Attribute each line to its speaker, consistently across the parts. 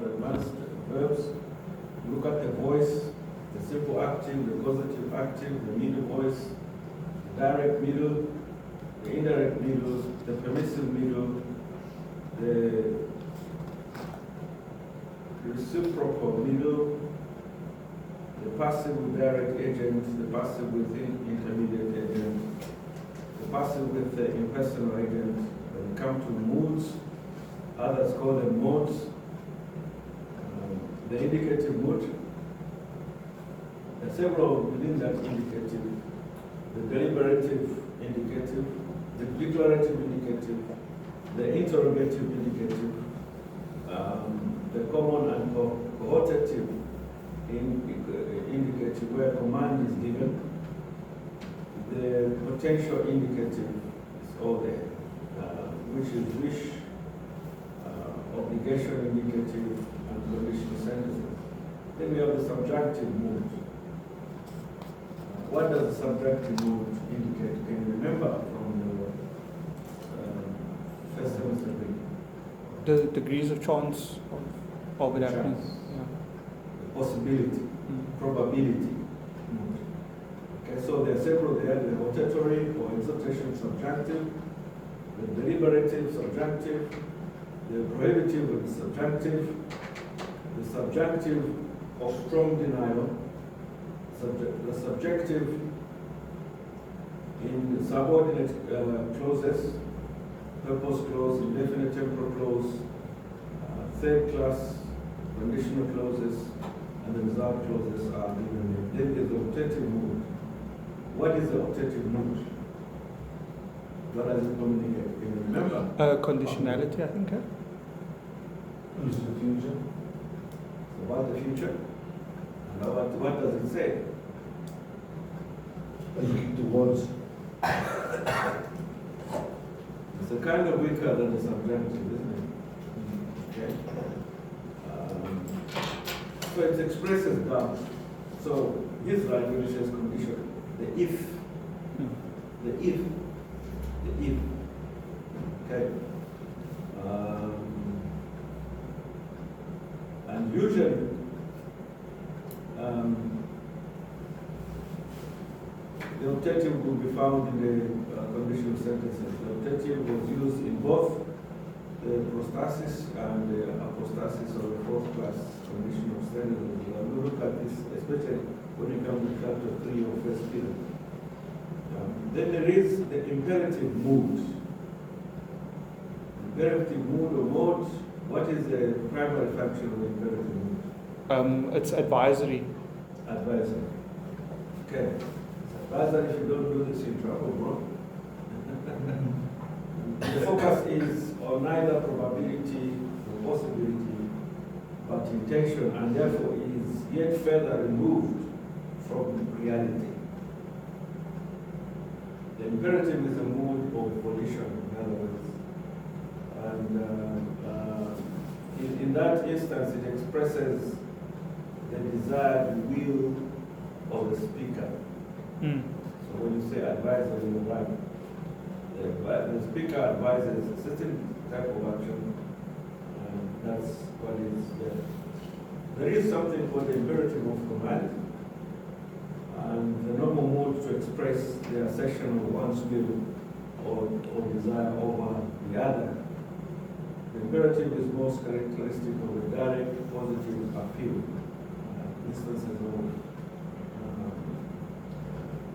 Speaker 1: advanced verbs. Look at the voice, the simple active, the causative active, the middle voice, the direct middle, the indirect middle, the permissive middle, the reciprocal middle, the passive with direct agent, the passive with intermediate agent, the passive with the impersonal agent. When it comes to moods, others call them modes. The indicative mood, there are several within that indicative, the deliberative indicative, the declarative indicative, the interrogative indicative, the common and cohortative indicative where command is given, the potential indicative is all there, which is wish, obligation indicative, and conditional sentences. Then we have the subjunctive mood. What does the subjunctive mood indicate? Can you remember from the first semester reading?
Speaker 2: The degrees of chance of it happening.
Speaker 1: Chance.
Speaker 2: Yeah.
Speaker 1: The possibility, probability mood. Okay, so there are several there, the hortatory or exhortation subjunctive, the deliberative subjunctive, the prohibitive and subjunctive, the subjunctive of strong denial, the subjective in the subordinate clauses, purpose clause, indefinite temporal clause, third class conditional clauses, and the reserved clauses are given there. Then there's the optative mood. What is the optative mood? What does it communicate? Can you remember?
Speaker 2: Conditionality, I think.
Speaker 1: Is the future. So about the future? And what does it say?
Speaker 3: The words.
Speaker 1: It's a kind of weaker than the subjunctive, isn't it? Okay. So it expresses doubt. So his language says condition. The if. The if. The if. Okay. And usually, the optative will be found in the conditional sentences. The optative was used in both the prostasis and the apostasis or the fourth class conditional sentences. We look at this, especially when you come to chapter 3 of First Peter. Then there is the imperative mood. Imperative mood or mode. What is the primary function of the imperative mood?
Speaker 2: It's advisory.
Speaker 1: Advisory. Okay. Advisory, if you don't do this, you're in trouble, bro. The focus is on neither probability or possibility, but intention, and therefore is yet further removed from reality. The imperative is a mood of volition, in other words. And in that instance, it expresses the desired will of the speaker. So when you say advisor, you're right. The speaker advises a certain type of action, and that's what is there. There is something called the imperative of command, and the normal mode to express the assertion of one's will or desire over the other. The imperative is most characteristic of a direct positive appeal. Instances of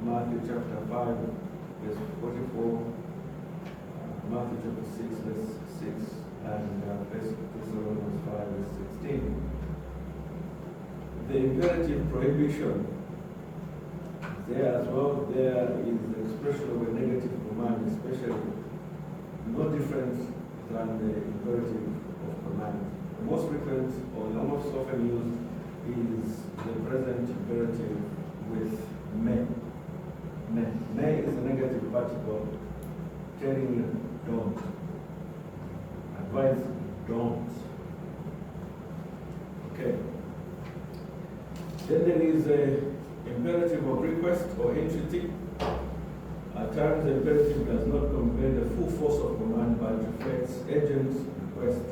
Speaker 1: Matthew chapter 5, verse 44, Matthew chapter 6, verse 6, and 1 Thessalonians 5, verse 16. The imperative prohibition there as well, there is the expression of a negative command, especially no different than the imperative of command. The most frequent or the most often used is the present imperative with may. May is a negative particle telling you don't. Advise don't. Okay. Then there is a imperative of request or entreaty. At times the imperative does not convey the full force of command but reflects agent's request.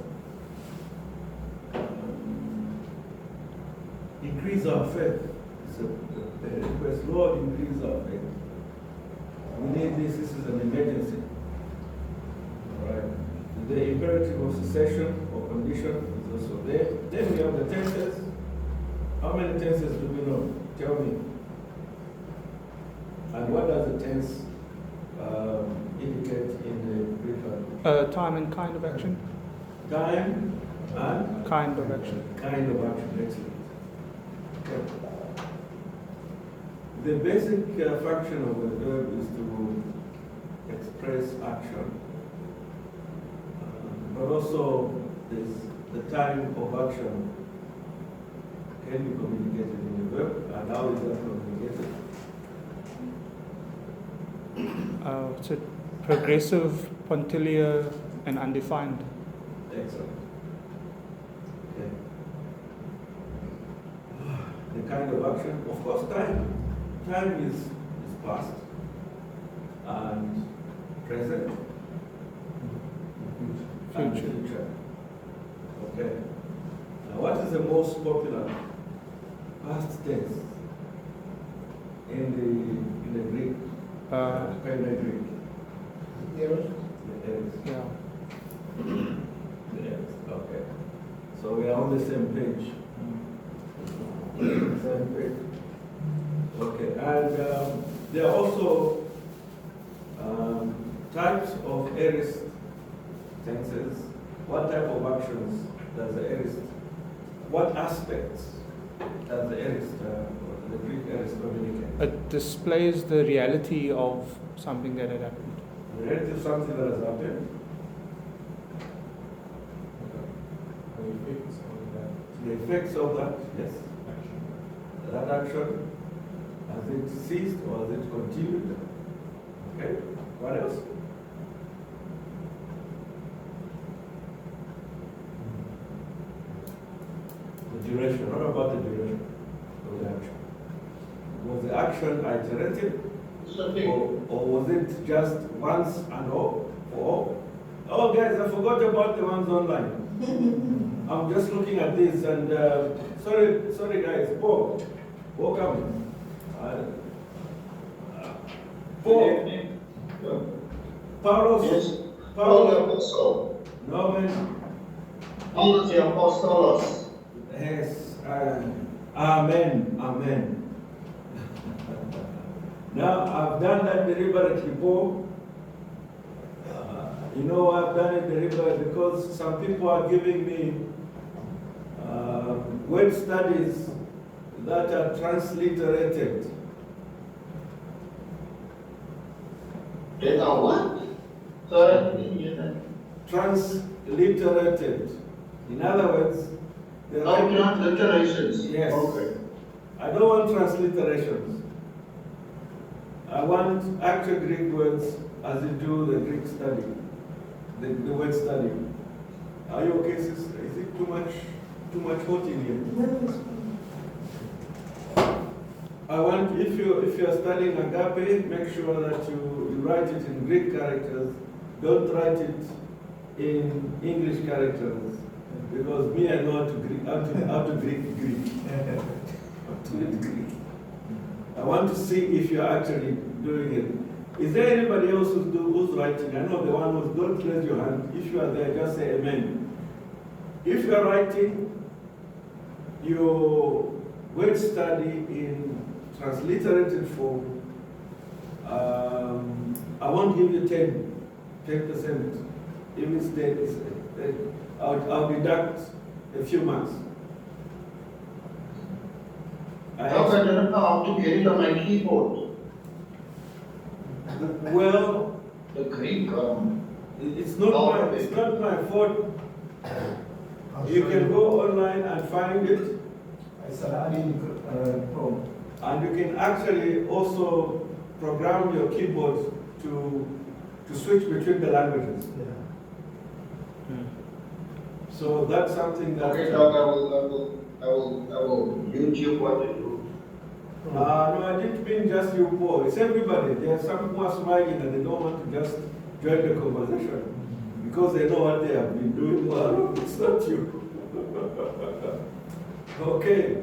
Speaker 1: increase our faith. It's a request, Lord, increase our faith. We need this. This is an emergency. All right. The imperative of cessation or condition is also there. Then we have the tenses. How many tenses do we know? Tell me. And what does the tense indicate in the Greek language?
Speaker 2: Time and kind of action.
Speaker 1: Time and
Speaker 2: Kind of action.
Speaker 1: kind of action. Excellent. Okay. The basic function of the verb is to express action. But also, the time of action can be communicated in the verb, and how is that communicated?
Speaker 2: It's a progressive, punctiliar, and undefined.
Speaker 1: Excellent. Okay. The kind of action, of course, time. Time is past and present and future. Okay. Now, what is the most popular past tense in the Greek? Paideia Greek.
Speaker 2: Yeah.
Speaker 1: Yes. Okay. So we are on the same page. Same page. Okay. And there are also types of aorist tenses. What type of actions does the aorist? What aspects does the aorist, the Greek aorist communicate?
Speaker 2: It displays the reality of something that had happened.
Speaker 1: The reality of something that has happened. The effects of that, yes. That action, has it ceased or has it continued? Okay, what else? The duration, what about the duration of the action? Was the action iterative or was it just once and all for all? Oh guys, I forgot about the ones online. I'm just looking at this and sorry guys, Paul, welcome. Paul, Paulos,
Speaker 3: Yes.
Speaker 1: Paulo,
Speaker 3: Paul the Apostle.
Speaker 1: Norman,
Speaker 3: Paul the Apostolos.
Speaker 1: yes, amen, amen. Now I've done that deliberately, Paul. You know I've done it deliberately because some people are giving me word studies that are transliterated.
Speaker 3: They are what? Sorry, I didn't hear that.
Speaker 1: Transliterated. In other words, the
Speaker 3: Oh, transliterations.
Speaker 1: Yes.
Speaker 3: Okay.
Speaker 1: I don't want transliterations. I want actual Greek words as you do the Greek study, the word study. Are you okay, sister? Is it too much hot in here? I want, if you are studying agape, make sure that you write it in Greek characters. Don't write it in English characters, because me, I know how to Greek. To read Greek. I want to see if you're actually doing it. Is there anybody else who's writing? I know the one who's, don't raise your hand. If you are there, just say amen. If you are writing your word study in transliterated form, I won't give you 10%. If it's 10, I'll deduct a few marks.
Speaker 3: How I don't know how to get it on my keyboard.
Speaker 1: Well,
Speaker 3: The Greek,
Speaker 1: it's not my fault. You can go online and find it.
Speaker 4: It's an adding Chrome.
Speaker 1: And you can actually also program your keyboard to switch between the languages.
Speaker 4: Yeah.
Speaker 1: So that's something that.
Speaker 3: okay, Doc, I will YouTube what to do.
Speaker 1: No, I didn't mean just you, Paul. It's everybody. There are some who are smiling and they don't want to just join the conversation because they know what they have been doing. Well, it's not you. Okay.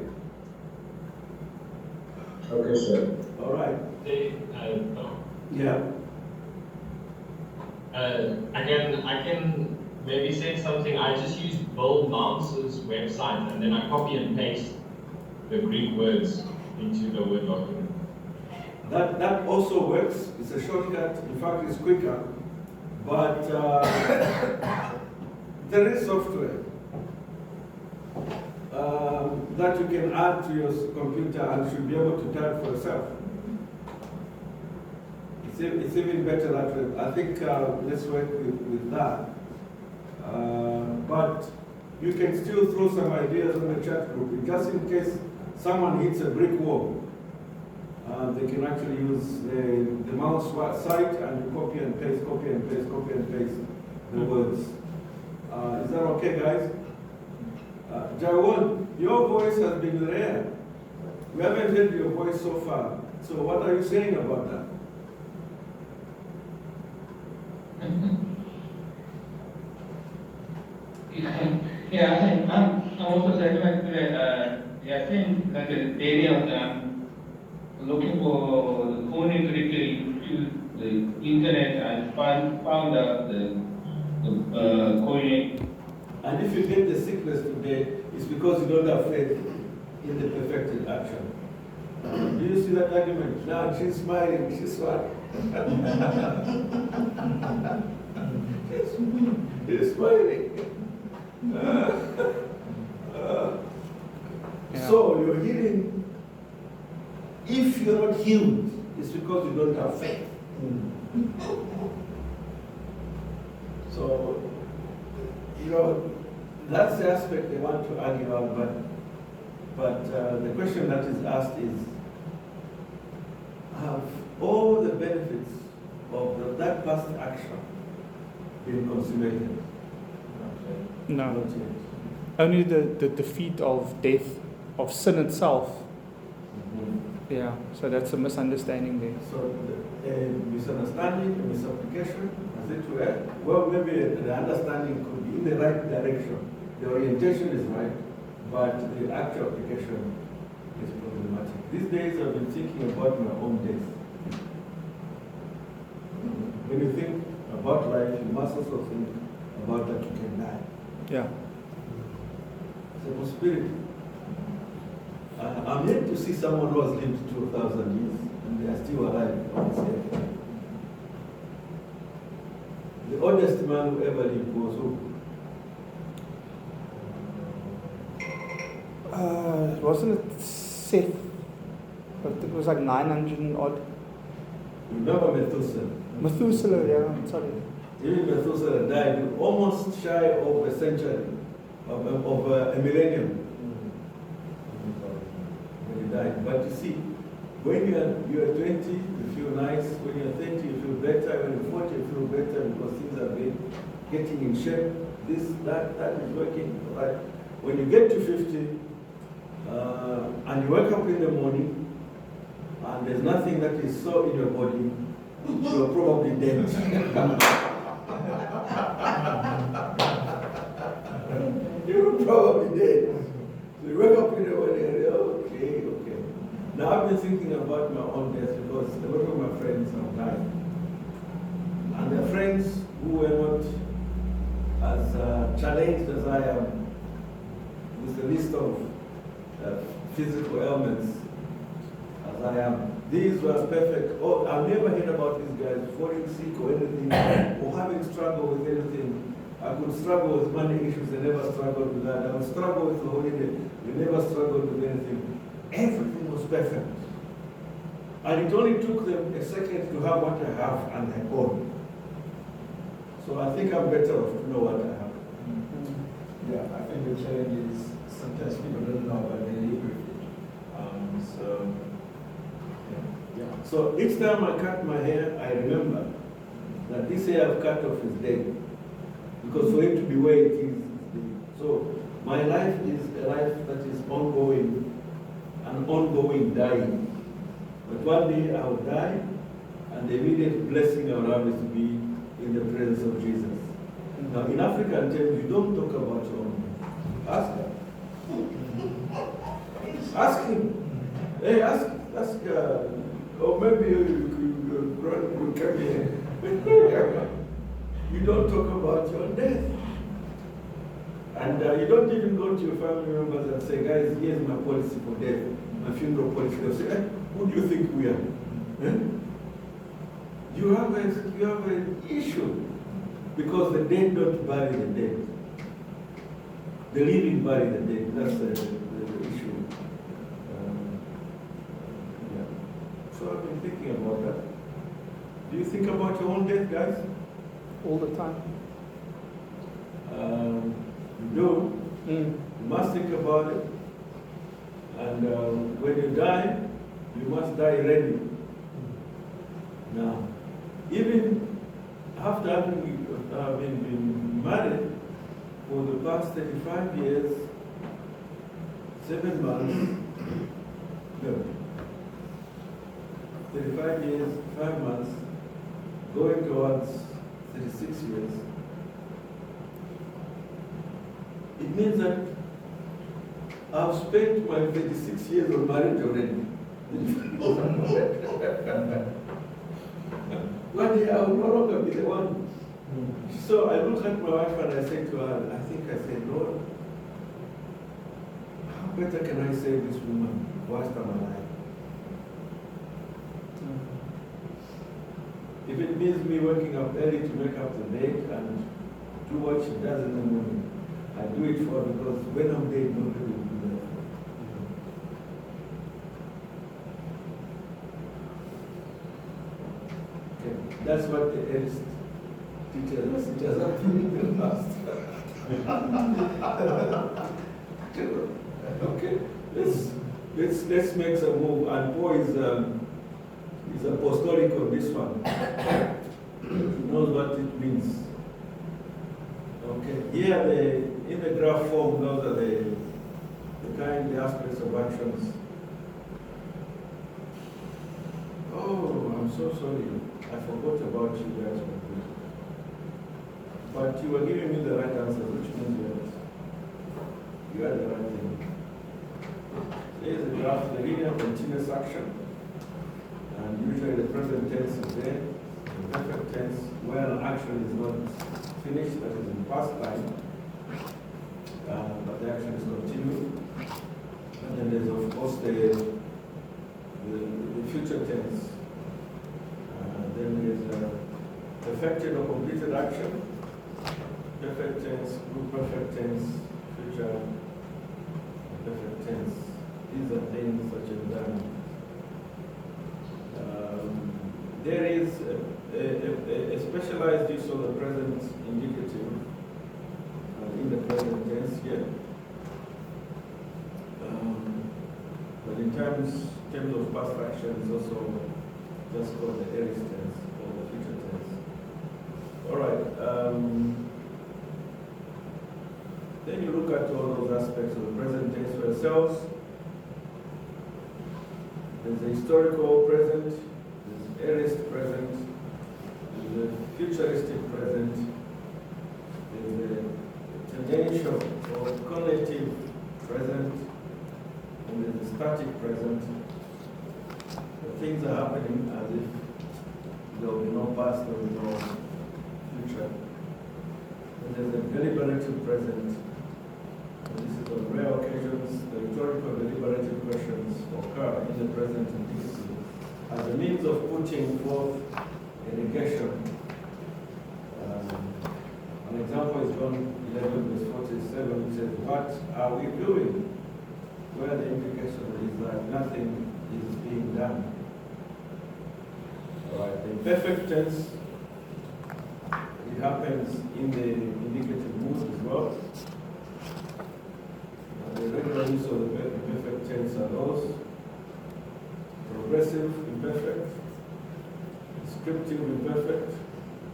Speaker 3: Okay, sir.
Speaker 1: All right.
Speaker 5: No.
Speaker 1: Yeah.
Speaker 5: I can maybe say something. I just use Bill Mounce's website and then I copy and paste the Greek words into the Word document.
Speaker 1: That also works. It's a shortcut. In fact, it's quicker. But there is software that you can add to your computer and should be able to type for yourself. It's even better that way. I think let's work with that. But you can still throw some ideas on the chat group. Just in case someone hits a brick wall, they can actually use the mouse site and you copy and paste the words. Is that okay, guys? Jawon, your voice has been rare. We haven't heard your voice so far. So what are you saying about that?
Speaker 6: Yeah, I'm also satisfied that I think that the area of looking for the phone quickly to the internet and found out the coordinate.
Speaker 1: And if you get the sickness today, it's because you don't have faith in the perfected action. Do you see that argument? Now she's smiling, she's smiling. She's smiling. So you're healing. If you're not healed, it's because you don't have faith. So, that's the aspect they want to argue on, but the question that is asked is, have all the benefits of that past action been consummated?
Speaker 2: No.
Speaker 1: Not yet.
Speaker 2: Only the defeat of death, of sin itself. Yeah, so that's a misunderstanding there.
Speaker 1: So a misunderstanding, a misapplication, as it were. Well, maybe the understanding could be in the right direction. The orientation is right, but the actual application is problematic. These days I've been thinking about my own death. When you think about life, you must also think about that you can die.
Speaker 2: Yeah.
Speaker 1: It's a possibility. I'm yet to see someone who has lived 2,000 years and they are still alive on this earth. The oldest man who ever lived was who?
Speaker 2: Wasn't it Seth? But it was like 900 and odd.
Speaker 1: Remember Methuselah?
Speaker 2: Methuselah, yeah, sorry.
Speaker 1: Even Methuselah died almost shy of a century, of a millennium. When he died. But you see, when you're 20, you feel nice. When you're 30, you feel better. When you're 40, you feel better because things have been getting in shape. This, that is working. Right? When you get to 50, and you wake up in the morning, and there's nothing that is so in your body, you're probably dead. You're probably dead. So you wake up in the morning and you're okay. Now I've been thinking about my own death because a lot of my friends have died. And they're friends who were not as challenged as I am with the list of physical ailments as I am. These were perfect. Oh, I've never heard about these guys falling sick or anything, or having struggle with anything. I could struggle with money issues, they never struggled with that. I would struggle with the holiday, they never struggled with anything. Everything was perfect. And it only took them a second to have what I have and they're gone. So I think I'm better off to know what I have.
Speaker 4: Yeah, I think the challenge is sometimes people don't know what they live with. So, yeah.
Speaker 1: So each time I cut my hair, I remember that this hair I've cut off is dead. Because for it to be where it is dead. So my life is a life that is ongoing, an ongoing dying. But one day I will die, and the immediate blessing I will have is to be in the presence of Jesus. Now in African terms, you don't talk about your own death. Ask him. Ask him. Hey, ask him. Ask, or maybe you come here. You don't talk about your death. And you don't even go to your family members and say, guys, here's my policy for death, my funeral policy. They'll say, who do you think we are? Eh? You have an issue because the dead don't bury the dead. The living bury the dead. That's the issue. Yeah. So I've been thinking about that. Do you think about your own death, guys?
Speaker 2: All the time.
Speaker 1: You do. You must think about it. And when you die, you must die ready. Now, even after having been married for the past 35 years, 7 months, no, 35 years, 5 months, going towards 36 years, it means that I've spent my 36 years of marriage already. One day I will no longer be the one. So I look at my wife and I say to her, I said, Lord, how better can I save this woman whilst I'm alive? If it means me waking up early to make up the bed and do what she does in the morning, I do it for her because when I'm dead, nobody will do that. Okay, that's what the eldest teaches us. It has happened in the past. Okay, let's make some move. And Paul is apostolic on this one. He knows what it means. Okay, here in the graph form, those are the aspects of actions. Oh, I'm so sorry. I forgot about you guys. But you were giving me the right answer, which means you had the right thing. Here's the graph, the linear continuous action. And usually the present tense is there. The perfect tense, where an action is not finished, that is in past time. But the action is continued. And then there's of course the future tense. Then there's perfected or completed action, perfect tense, group perfect tense, future perfect tense. These are things such as done. There is a specialized use of the present indicative in the present tense here. But in terms of past action, it's also just called the aorist tense or the future tense. All right. Then you look at all those aspects of the present tense for yourselves. There's the historical present, there's aorist present, there's the futuristic present, there's the tendential or cognitive present, and there's the static present. Things are happening as if there will be no past, there will be no future. And there's a deliberative present. And this is on rare occasions, the rhetorical deliberative questions occur in the present indicative as a means of putting forth a negation. An example is John 11, verse 47, which says, "What are we doing?" Where the implication is that nothing is being done. Right. The imperfect tense, it happens in the indicative mood as well. The regular use of the imperfect tense are those: progressive imperfect, descriptive imperfect,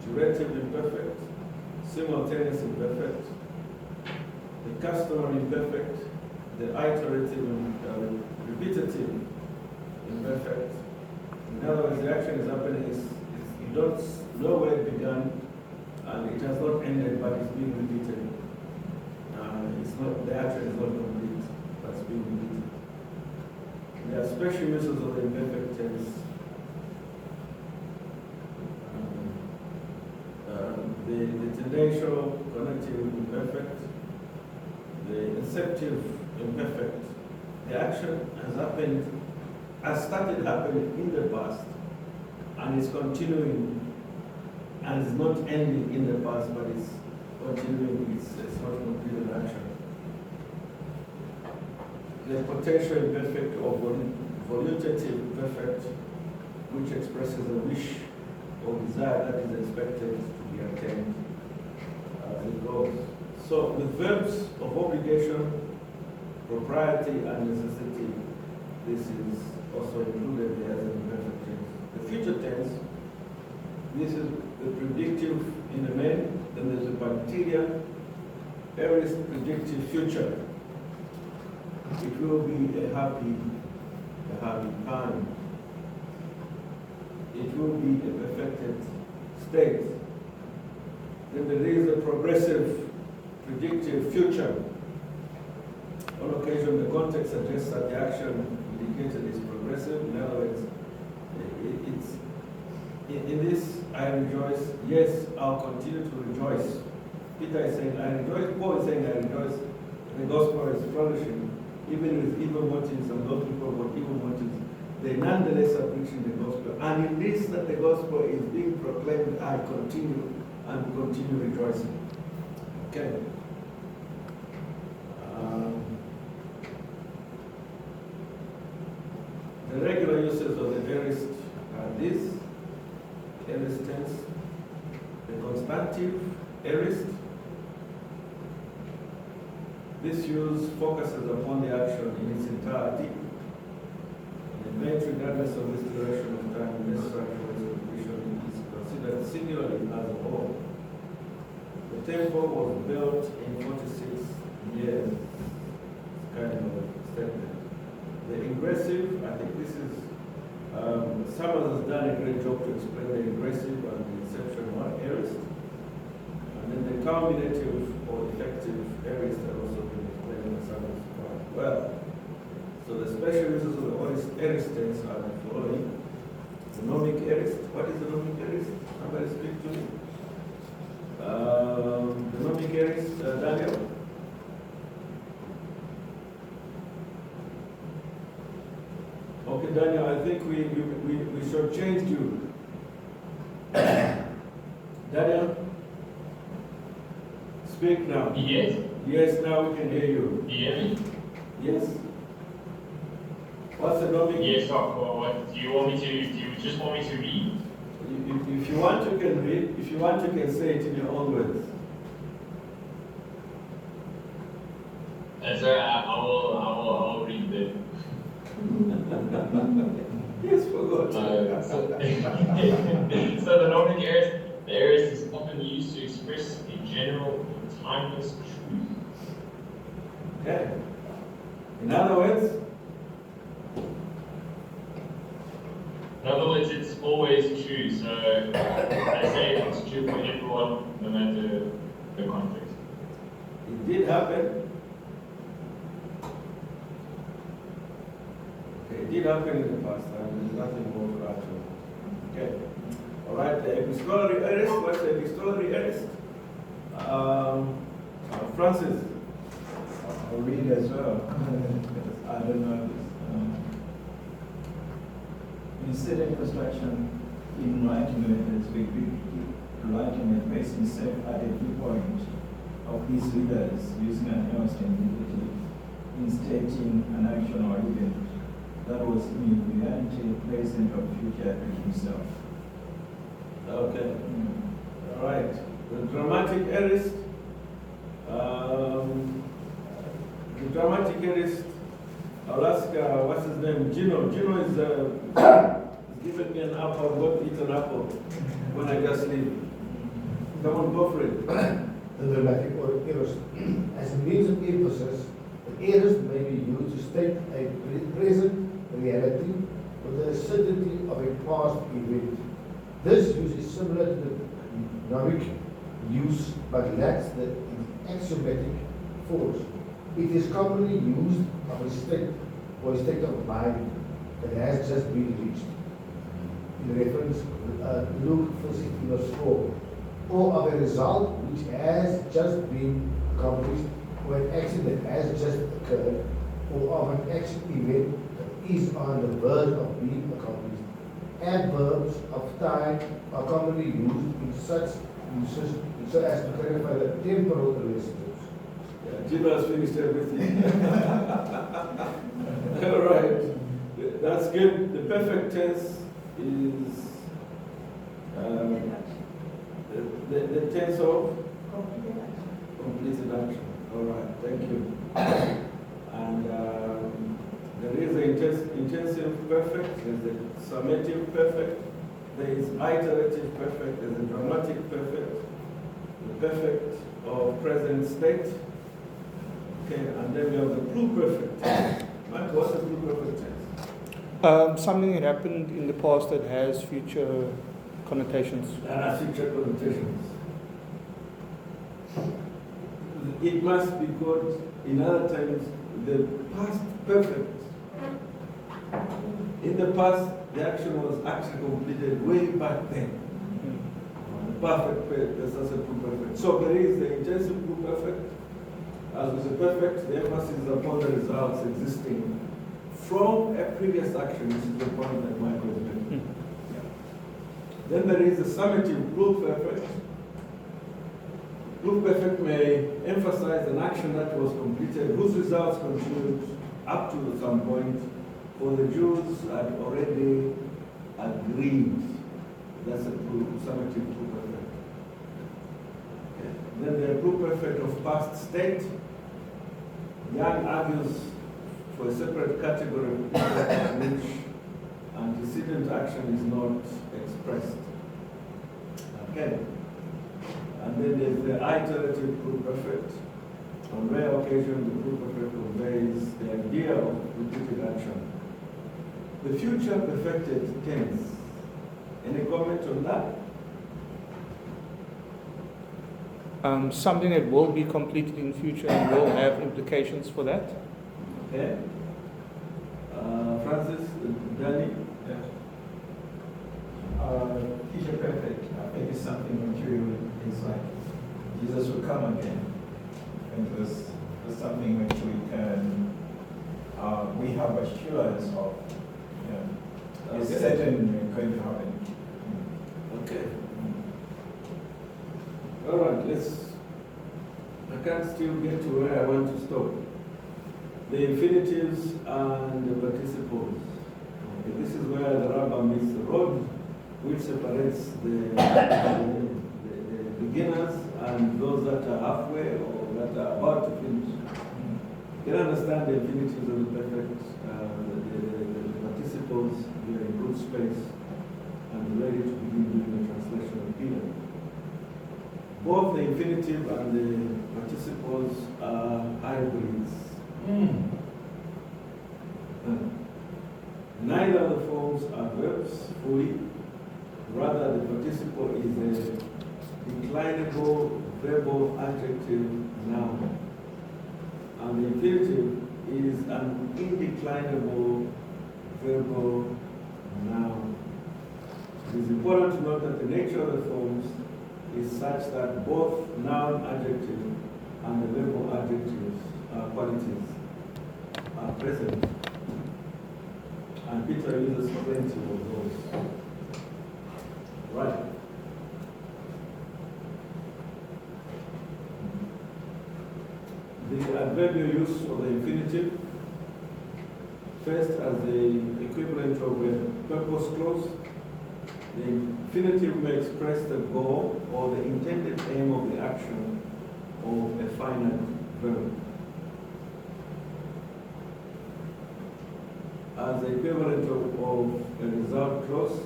Speaker 1: durative imperfect, simultaneous imperfect, the customary imperfect, the iterative and repetitive imperfect. In other words, the action is happening, you don't know where it began, and it has not ended, but it's being repeated. The action is not complete, but it's being repeated. There are special uses of the imperfect tense. The tendential, connective imperfect, the inceptive imperfect. The action has started happening in the past, and is continuing, and is not ending in the past, but it's continuing, it's not completed action. The potential imperfect or volutative imperfect, which expresses a wish or desire that is expected to be attained. It goes. So with verbs of obligation, propriety, and necessity, this is also included there as an imperfect tense. The future tense, this is the predictive in the main, then there's the bacteria, aorist predictive future. It will be a happy time. It will be a perfected state. Then there is a progressive predictive future. On occasion, the context suggests that the action indicated is progressive. In other words, in this, I rejoice. Yes, I'll continue to rejoice. Peter is saying, I rejoice. Paul is saying, I rejoice. The gospel is flourishing. Even with evil motives, and those people with evil motives, they nonetheless are preaching the gospel. And in this, that the gospel is being proclaimed, I continue and continue rejoicing. Okay. The regular uses of the aorist are this: aorist tense, the conjunctive aorist. This use focuses upon the action in its entirety, and the event, regardless of its duration of time necessary for its completion, is considered singularly as a whole. The temple was built in 46 years. It's kind of a statement. The ingressive, I think this is, Summers has done a great job to explain the ingressive and the inception one aorist. And then the culminative or effective aorist have also been explained in Summers quite well. So the special uses of the aorist tense are the following. The nomic aorist. What is the nomic aorist? Somebody speak to me. The nomic aorist, Daniel. Okay, Daniel, I think we should change you. Daniel, speak now.
Speaker 5: Yes.
Speaker 1: Yes, now we can hear you.
Speaker 5: Do you hear me?
Speaker 1: Yes. What's the nomic?
Speaker 5: Yes, what do you want me to, do you just want me to read?
Speaker 1: If you want, you can read. If you want, you can say it in your own words.
Speaker 5: So I will read it.
Speaker 1: Yes, for God.
Speaker 5: So the nomic aorist, the aorist is often used to express a general timeless truth.
Speaker 1: Okay. In other words,
Speaker 5: it's always true. So I say it's true for everyone, no matter the context.
Speaker 1: it did happen. Okay, it did happen in the past, and there's nothing more to add to it. Okay. All right, the epistolary aorist. What's the epistolary aorist? Francis.
Speaker 4: I'll read as well. I don't know this. In certain construction, in writing methods, we writing a place instead at a viewpoint of these readers using an aorist indicative in stating an action or event that was in reality present or future to himself.
Speaker 1: Okay. All right. The dramatic aorist. The dramatic aorist. I'll ask, what's his name? Gino. Gino is giving me an apple. I'm going to eat an apple when I just leave. Come on, go for it.
Speaker 7: The dramatic or aorist. As a means of emphasis, the aorist may be used to state a present reality with the certainty of a past event. This use is similar to the nomic use but lacks the axiomatic force. It is commonly used of a state or a state of mind. that has just been reached. In reference, Luke 4:16 verse 4, or of a result which has just been accomplished, or an action that has just occurred, or of an action event that is on the verge of being accomplished. Adverbs of time are commonly used in such uses so as to clarify the temporal relationships.
Speaker 1: Yeah, Jiva's finished everything. All right, that's good. The perfect tense is the tense of completed action. All right, thank you. And there is the intensive perfect, there's the summative perfect, there is iterative perfect, there's a dramatic perfect, the perfect of present state. Okay, and then we have the pluperfect tense. Mike, what's the pluperfect tense?
Speaker 2: Something that happened in the past that has future connotations.
Speaker 1: Future connotations. It must be good in other times, the past perfect. In the past, the action was actually completed way back then. The perfect, that's also pluperfect. So there is the intensive pluperfect. As with the perfect, the emphasis is upon the results existing from a previous action, which is the point that Michael is making. Then there is the summative pluperfect. Pluperfect may emphasize an action that was completed, whose results continued up to some point, for the Jews had already agreed. That's a summative pluperfect. Okay. Then the pluperfect of past state. Young argues for a separate category of people in which antecedent action is not expressed. Okay. And then there's the iterative pluperfect. On rare occasion, the pluperfect conveys the idea of repeated action. The future perfected tense. Any comment on that?
Speaker 2: Something that will be completed in future and will have implications for that.
Speaker 1: Okay. Francis, Danny?
Speaker 4: Yeah. Future perfect, I think it's something material. It's like Jesus will come again. And there's something which we can, we have assurance of. It's certain going to happen.
Speaker 1: Okay. All right, I can still get to where I want to stop. The infinitives and the participles. Okay, this is where the rubber meets the road, which separates the beginners and those that are halfway or that are about to finish. You can understand the infinitives and the perfect, the participles, we are in good space and ready to begin doing the translation of Peter. Both the infinitive and the participles are hybrids. Neither of the forms are verbs fully. Rather, the participle is a declinable verbal adjective noun. And the infinitive is an indeclinable verbal noun. It is important to note that the nature of the forms is such that both noun adjective and the verbal adjectives qualities are present. And Peter uses plenty of those. Right. The adverbial use of the infinitive, first as the equivalent of a purpose clause. The infinitive may express the goal or the intended aim of the action of a finite verb. As the equivalent of a result clause,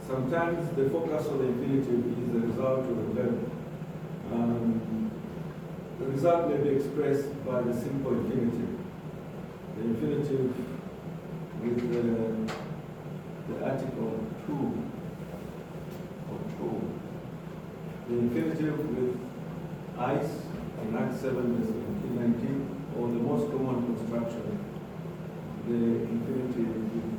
Speaker 1: sometimes the focus of the infinitive is the result of the verb. The result may be expressed by the simple infinitive. The infinitive with the article to. The infinitive with ice in Act 7, verse 19, or the most common construction, the infinitive with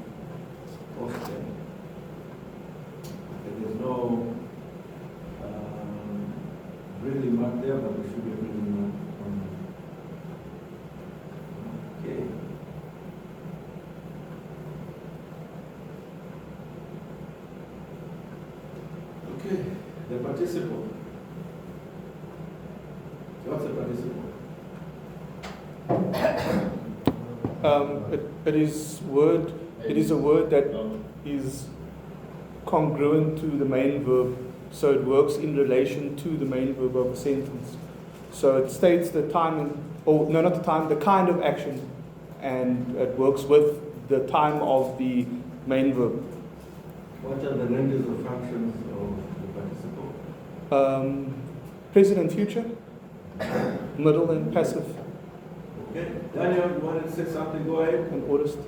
Speaker 1: participle? What's a participle?
Speaker 2: It is a word that is congruent to the main verb, so it works in relation to the main verb of a sentence. So it states the time, not the time, the kind of action, and it works with the time of the main verb.
Speaker 1: What are the ranges of functions of the participle?
Speaker 2: Present and future, middle and passive,
Speaker 1: Okay, Daniel, you wanted to say something? Go ahead.
Speaker 2: and aorist.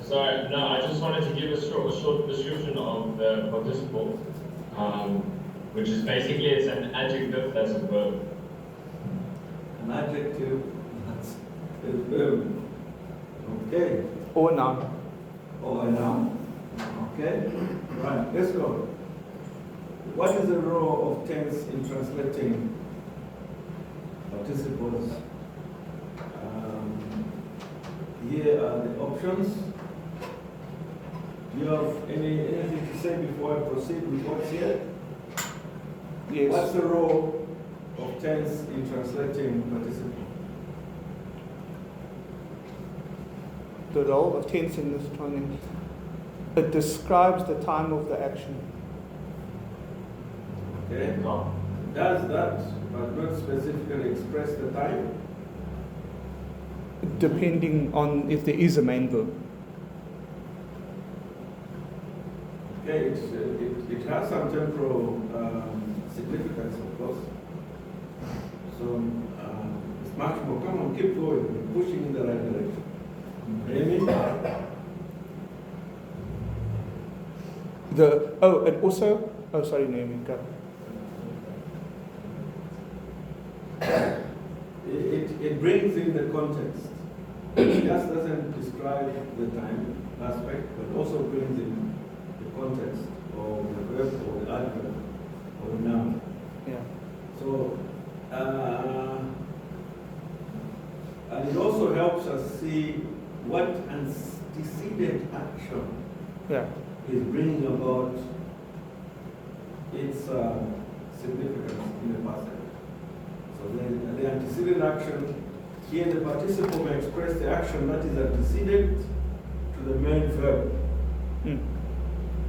Speaker 5: Sorry, no, I just wanted to give a short description of the participle, which is basically it's an adjective that's a verb.
Speaker 1: An adjective, that's a verb. Okay,
Speaker 2: Or noun.
Speaker 1: or a noun. Okay, right, let's go. What is the role of tense in translating participles? Here are the options. Do you have anything to say before I proceed with what's here?
Speaker 2: Yes.
Speaker 1: What's the role of tense in translating participle?
Speaker 2: The role of tense in this translation. It describes the time of the action.
Speaker 1: Okay.
Speaker 5: No.
Speaker 1: Does that but not specifically express the time?
Speaker 2: Depending on if there is a main verb.
Speaker 1: Okay, it has some temporal significance, of course. So it's much more. Come on, keep going, pushing in the right direction. Amy?
Speaker 2: It also. Oh, sorry, Naomi. Go.
Speaker 1: It brings in the context. It just doesn't describe the time aspect, but also brings in the context of the verb or the adverb or the noun.
Speaker 2: Yeah.
Speaker 1: So, and it also helps us see what antecedent action
Speaker 2: Yeah.
Speaker 1: is bringing about its significance in the passage. So the antecedent action, here the participle may express the action that is antecedent to the main verb.
Speaker 2: Mm.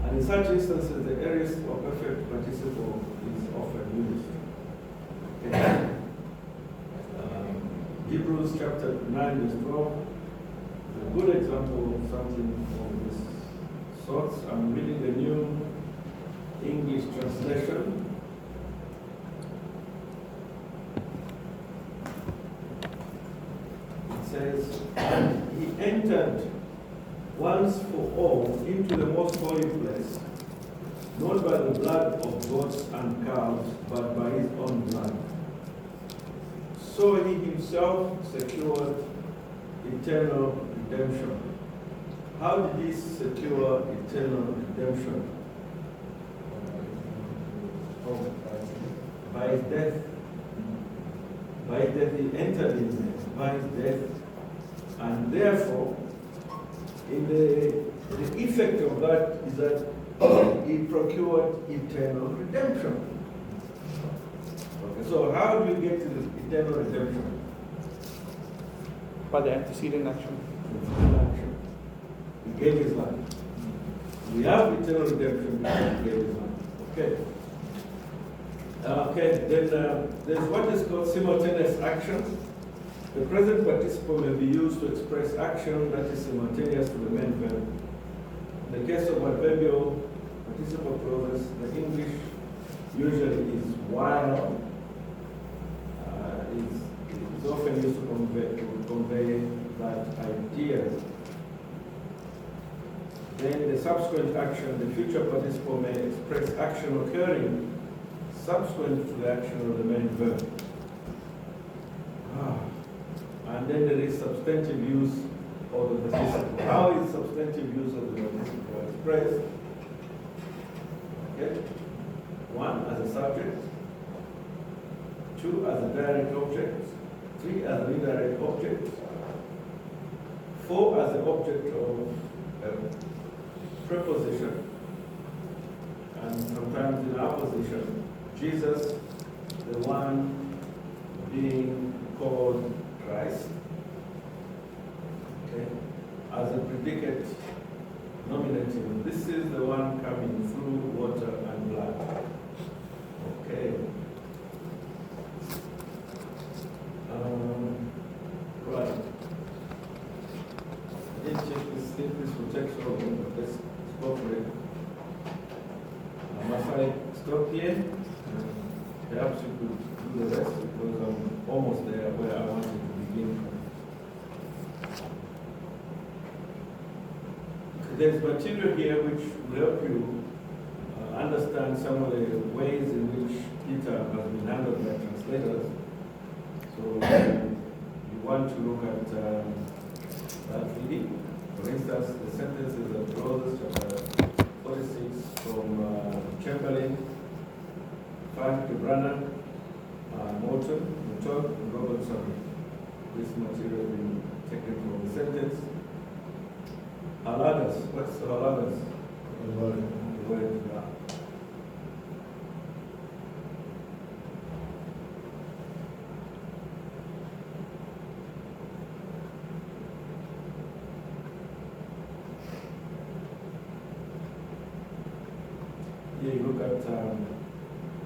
Speaker 1: And in such instances, the aorist or perfect participle is often used. Okay. Hebrews chapter 9 verse 12 is a good example of something of this sort. I'm reading the New English translation. It says, "And he entered once for all into the most holy place, not by the blood of goats and calves, but by his own blood. So he himself secured eternal redemption." How did he secure eternal redemption? By his death. By his death he entered in there, by his death. And therefore, in the effect of that is that he procured eternal redemption. Okay, so how do we get to the eternal redemption?
Speaker 2: By the antecedent action.
Speaker 1: Action. He gave his life. We have eternal redemption because he gave his life. Okay. Then there's what is called simultaneous action. The present participle may be used to express action that is simultaneous to the main verb. In the case of adverbial participle clauses, the English usually is while. It's often used to convey that idea. Then the subsequent action, the future participle may express action occurring subsequent to the action of the main verb. And then there is substantive use of the participle. How is substantive use of the participle expressed? Okay. 1 as a subject, 2 as a direct object, 3 as an indirect object, 4 as the object of a preposition, and sometimes in our position, Jesus, the one being called Christ, okay, as a predicate nominative. This is the one coming through water and blood. Okay. Right. I didn't check this protection, but let's go for it. Must I stop here? Perhaps you could do the rest because I'm almost there where I wanted to begin from. There's material here which will help you understand some of the ways in which Peter has been handled by translators. So you want to look at that reading. For instance, the sentences of Proverbs chapter 46 from Chamberlain, 5 to Brannan, Morton, and Robertson. This material has been taken from the sentence. Halagas, what's halagas? The word, yeah. Here you look at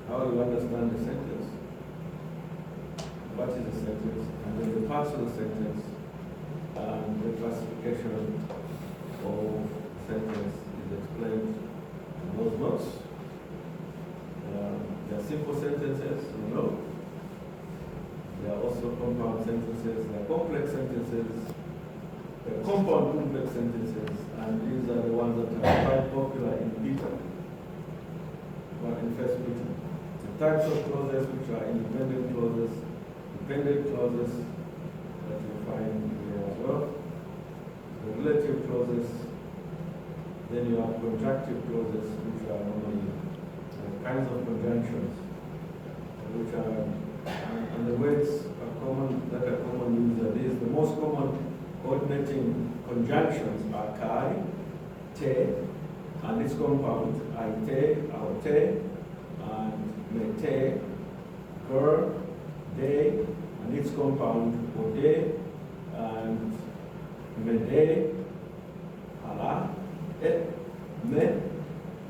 Speaker 1: how you understand the sentence. What is the sentence? And then the parts of the sentence and the classification of sentence is explained in those notes. There are simple sentences, you know. There are also compound sentences, there are complex sentences, there are compound complex sentences, and these are the ones that are quite popular in Peter, or in First Peter. The types of clauses which are independent clauses, dependent clauses that you find here as well. The relative clauses, then you have conjunctive clauses, which are normally kinds of conjunctions, which are, and the words are common, that are common used are these. The most common coordinating conjunctions are kai, te, and its compound, aite, aote, and mete, ker, de, and its compound, ode, and mede, ala, et, me,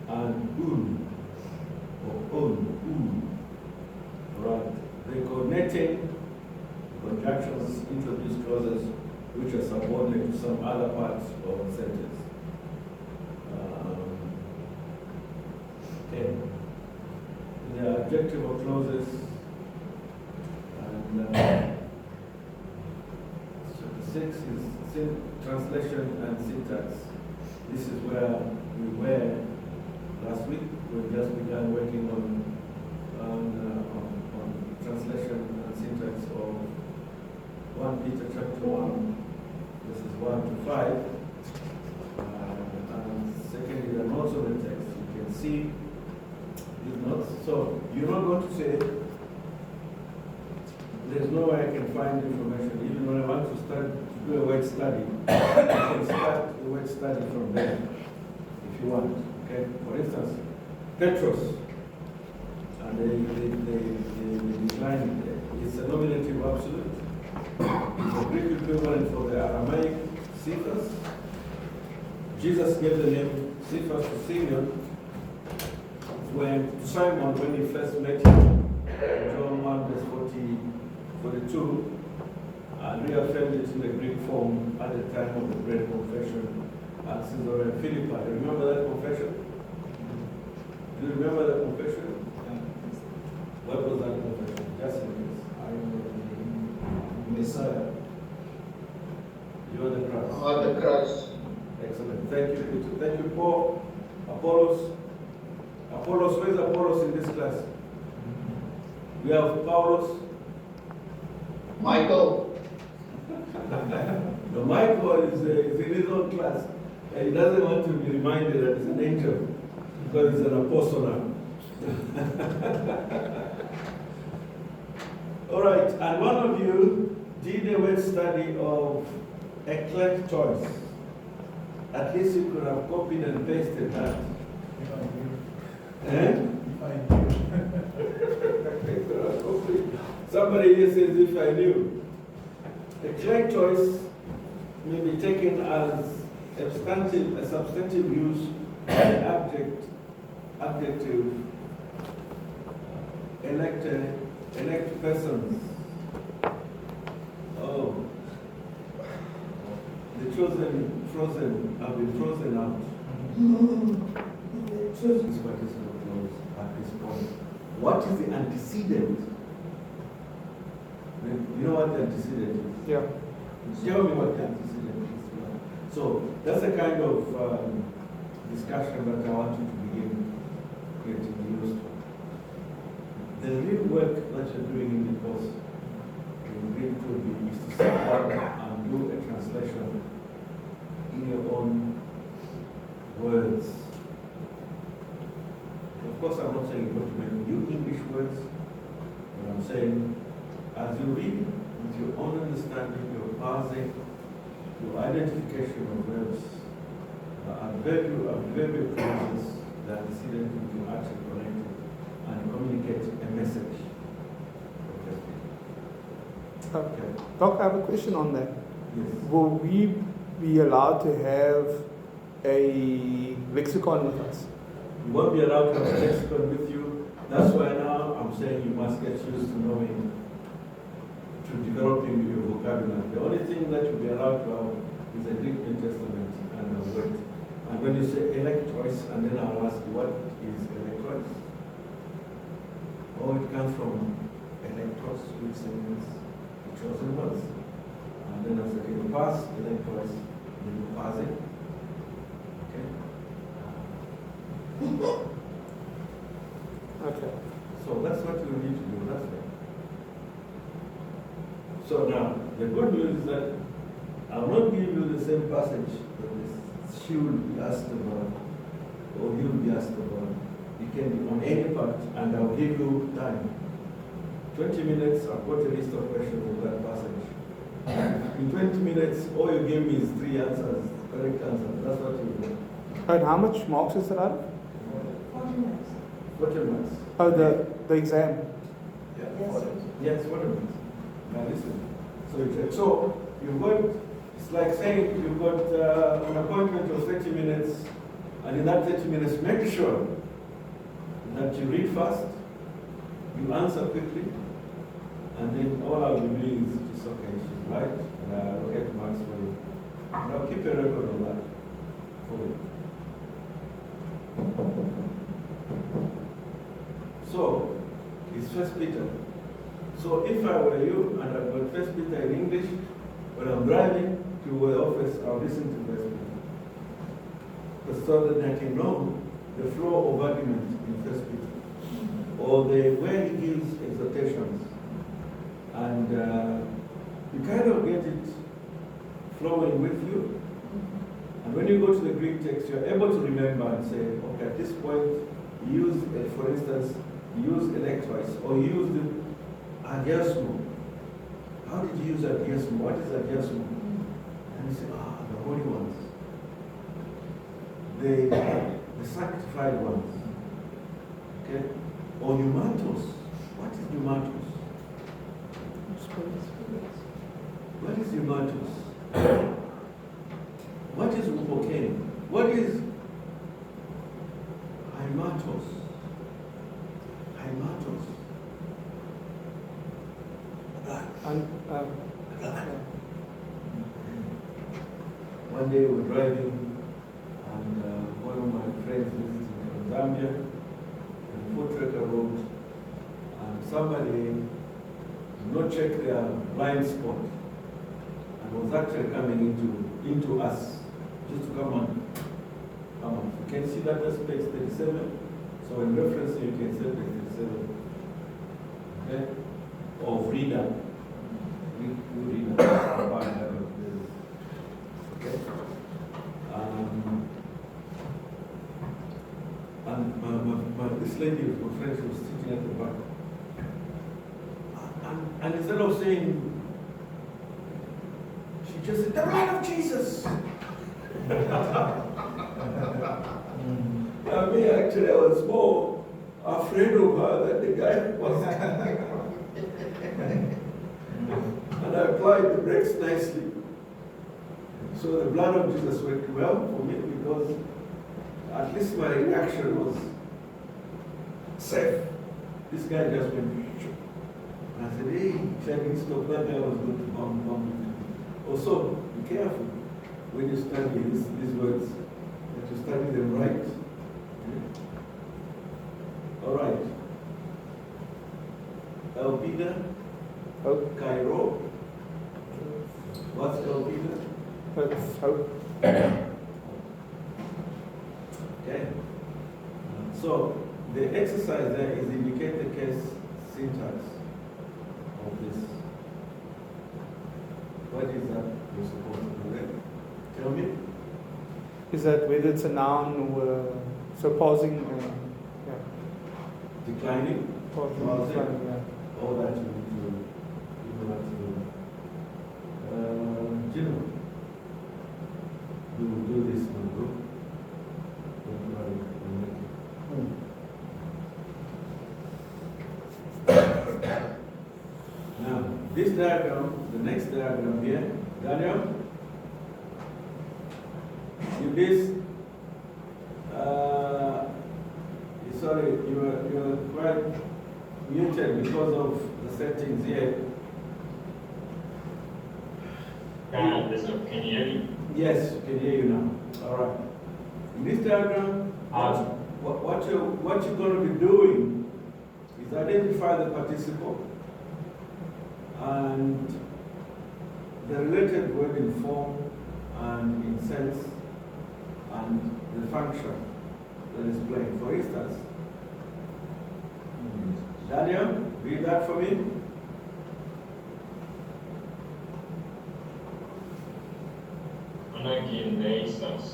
Speaker 1: and un, or un. Right. The coordinating conjunctions introduce clauses which are subordinate to some other parts of the sentence. Okay. There are adjectival clauses, and chapter 6 is translation and syntax. This is where we were last week. We just began working on translation and syntax of 1 Peter chapter 1, verses 1 to 5. And secondly, the notes of the text. You can see these notes. So you're not going to say, there's no way I can find information. Even when I want to start to do a word study, I can start the word study from there, if you want. Okay? For instance, Petros, and they decline it. It's a nominative absolute. It's a Greek equivalent for the Aramaic Cephas. Jesus gave the name Cephas to Simeon to Simon when he first met him, John 1 verse 42, and reaffirmed it in the Greek form at the time of the Great Confession at Caesarea Philippi. Remember that confession? Do you remember that confession? What was that confession? Just in case.
Speaker 4: I am the Messiah.
Speaker 1: You are the Christ.
Speaker 3: On the Christ.
Speaker 1: Excellent. Thank you, Peter. Thank you, Paul. Apollos. Apollos, where is Apollos in this class? We have Paulos.
Speaker 3: Michael.
Speaker 1: No, Michael is in his own class. And he doesn't want to be reminded that he's an angel because he's an apostle now. All right, and one of you did a word study of eklectos. At least you could have copied and pasted that. Eh?
Speaker 4: If I knew.
Speaker 1: Somebody here says, if I knew. Eclectois may be taken as a substantive use of the adjective elect persons. Oh. The frozen, have been frozen out. This is what is not close at this point. What is the antecedent? You know what the antecedent is?
Speaker 2: Yeah.
Speaker 1: Tell me what the antecedent is. So that's a kind of discussion that I want you to begin getting used to. The real work that you're doing in the course in Greek will be is to sit down and do a translation in your own words. Of course, I'm not saying you've got to make new English words, but I'm saying as you read with your own understanding, your parsing, your identification of verbs, adverbial clauses that are antecedent with your action connected and communicate a message. Okay.
Speaker 2: Doc, I have a question on that.
Speaker 1: Yes.
Speaker 2: Will we be allowed to have a lexicon with us?
Speaker 1: You won't be allowed to have a lexicon with you. That's why now I'm saying you must get used to knowing, to developing your vocabulary. The only thing that you'll be allowed to have is a Greek New Testament and a word. And when you say electrois, and then I'll ask you, what is electrois? Oh, it comes from electros, which means the chosen ones. And then I say, can you pass electrois? Then you pass it. Okay?
Speaker 2: Okay.
Speaker 1: So that's what you need to do. That's it. So now, the good news is that I will not give you the same passage that she will be asked about, or he will be asked about. It can be on any part, and I'll give you time. 20 minutes, I've got a list of questions of that passage. In 20 minutes, all you give me is 3 answers, correct answers. That's what you do.
Speaker 2: And how much marks is it out of?
Speaker 1: 40 minutes.
Speaker 2: Oh, the exam.
Speaker 1: Yeah. Yes, 40 minutes. Now listen. So you've got, it's like saying you've got an appointment of 30 minutes, and in that 30 minutes, make sure that you read fast, you answer quickly, and then all I'll be doing is just, okay, she's right, and I'll get marks for you. And I'll keep a record of that for you. So, it's 1 Peter. So if I were you and I've got 1 Peter in English, when I'm driving to the office, I'll listen to 1 Peter. So that I can know the flow of argument in 1 Peter. Or the way he gives exhortations. And you kind of get it flowing with you. And when you go to the Greek text, you're able to remember and say, okay, at this point, use, for instance, use electrois, or use the agiasmo. How did you use agiasmo? What is agiasmo? And you say, the holy ones. The sanctified ones. Okay? Or pneumatos. What is pneumatos? What is pneumatos? What is upoken? What is hymatos? Hymatos. One day we were driving, and one of my friends visiting from Zambia, and Footrekker Road, and somebody did not check their blind spot, and was actually coming into us, just to come on. You can see that as page 37. So in reference, you can say page 37. Okay? Of reader. You reader. Okay? And this lady, my friend, she was sitting at the back. And instead of saying, she just said, the blood of Jesus! Me, actually, I was more afraid of her that the guy was. And I applied the brakes nicely. So the blood of Jesus worked well for me because at least my reaction was safe. This guy just went. And I said, hey, Shaggy, stop, that guy was going to bomb. Also, be careful when you study these words, that you study them right. All right. Elpida, Cairo. What's Elpida?
Speaker 2: That's hope.
Speaker 1: Okay. So the exercise there is indicate the case syntax of this. What is that you're supposed to do there? Tell me.
Speaker 2: Is that whether it's a noun or so pausing? Yeah.
Speaker 1: Declining.
Speaker 2: Pausing,
Speaker 1: Pausing.
Speaker 2: declining, yeah.
Speaker 1: All that you need to do. You know what to do. Jim, you will do this one, bro. Don't worry, you'll make it. Now, this diagram, the next diagram here, Daniel, in this, sorry, you are quite muted because of the settings here.
Speaker 5: Can you hear me?
Speaker 1: Yes, can hear you now. All right. In this diagram, what you're going to be doing is identify the participle and the related word in form and in sense and the function that is playing. For instance, Daniel, read that for me.
Speaker 5: Anaginesis.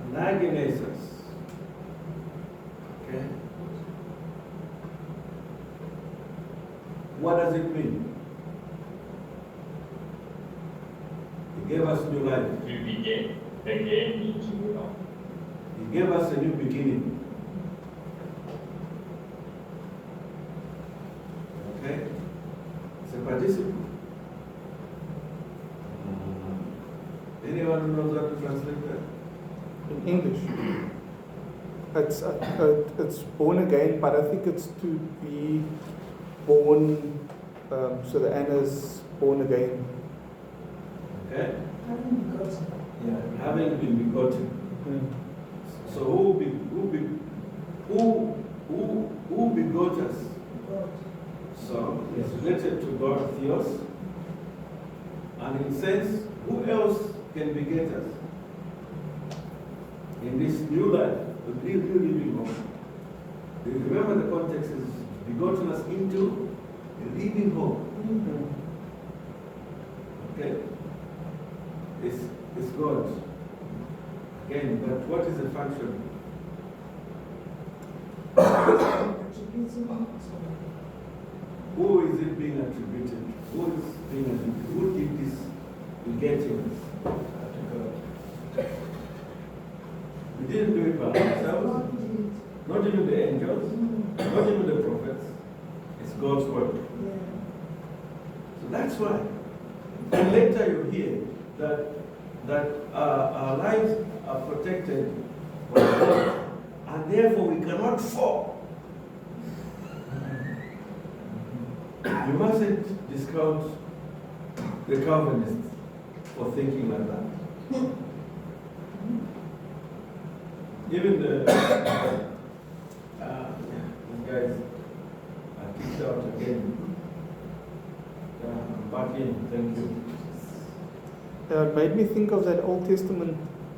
Speaker 1: Anaginesis. Okay. What does it mean? He gave us new life.
Speaker 5: We begin again into life.
Speaker 1: He gave us a new beginning. Okay? It's a participle. Anyone who knows how to translate that?
Speaker 2: In English. It's born again, but I think it's to be born, so the Anna's born again.
Speaker 1: Okay? Yeah, having been begotten.
Speaker 2: Mm.
Speaker 1: So who begot us? So it's related to God, Theos. And in sense, who else can beget us in this new life, the new living hope? Remember the context is begotten us into a living hope. Okay? It's God. Again, but what is the function? Who is it being attributed? Who is being attributed? Who did this begetting? We didn't do it by ourselves, not even the angels, not even the prophets. It's God's work. So that's why. And later you hear that our lives are protected by God, and therefore we cannot fall. You mustn't discount the Calvinists for thinking like that. Even the guys are kicked out again. I'm back in, thank you.
Speaker 2: It made me think of that Old Testament